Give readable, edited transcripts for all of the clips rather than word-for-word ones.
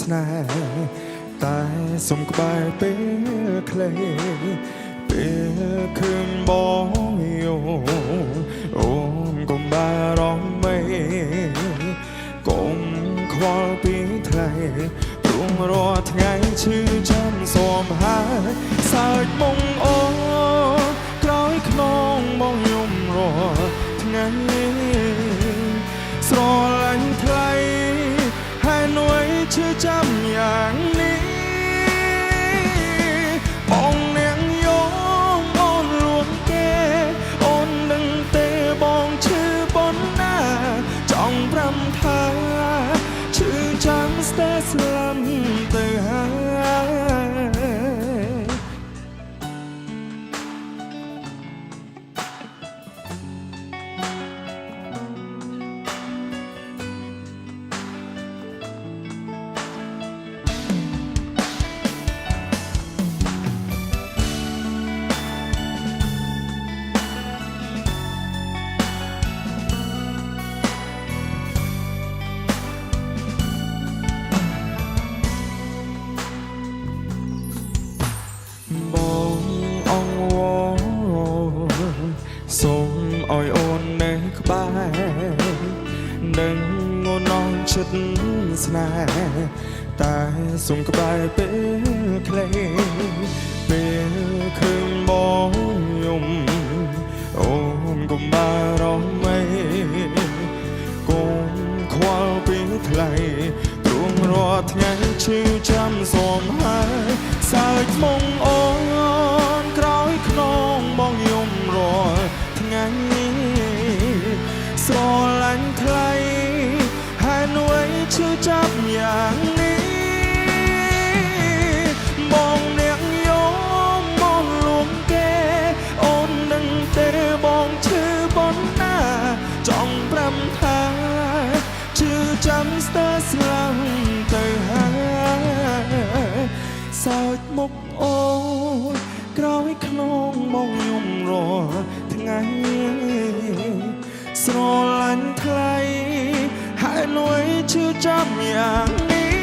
ស្នេហ៍តែសុំក្បែរពេលខ្លីពេលឃើញបងយំអូនកុំបារម្ភមេកុំខ្វល់ពីថ្លៃព្រោះរាល់ថ្ងៃឈឺចាំសូមហើយសើចមុំអូក្រោយខ្នងបងយំរាល់ថ្ងៃស្រឡាញ់ថ្លៃហើយនួយឈឺចាំយ៉ាងនេះបងអ្នកយំអូនលួងគេអូននឹងទេបងឈឺប៉ុណ្ណាចង់ប្រាំថាឈឺចាំស្ទើរស្លាប់ទៅហើយសូមឲ្យអូននៅក្បែរនឹងងន់នងចិត្តស្នេហ៍តែសូមក្បែរពេលខ្លីពេលឃើញបងយំអូនកុំបារម្ភមេកុំខ្វល់ពីថ្លៃទ្រង់រាល់ថ្ងៃឈឺចាំសូមហើយសើចមុំអូនក្រោយខ្នងបងយំរាល់ថ្ងៃស្រឡាញ់ថ្លៃហើយនួយឈឺចាប់យ៉ាងនេះបងអ្នកយំបងលួងគេអូននឹងទេបងឈឺប៉ុណ្ណាចង់ប្រាំថាឈឺចាំស្ទើរស្លាប់ទៅហើយសើចមុខអូនក្រោយខ្នងបងយំរាល់ថ្ងៃស្រឡាញ់ថ្លៃហើយនួយឈឺចាំយ៉ាងនេះ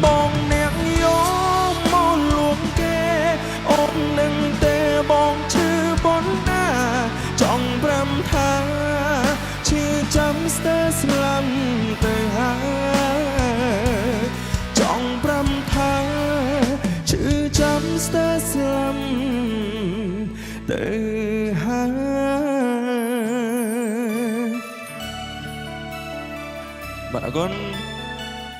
បងអ្នកយំមកលួងគេអូននឹងទេបងឈឺប៉ុណ្ណាចង់ប្រាំថាឈឺចាំស្ទើរស្លាប់ទៅហើយចង់ប្រាំថាឈឺចាំស្ទើរស្លាប់ទៅហើយបាទអរគុណ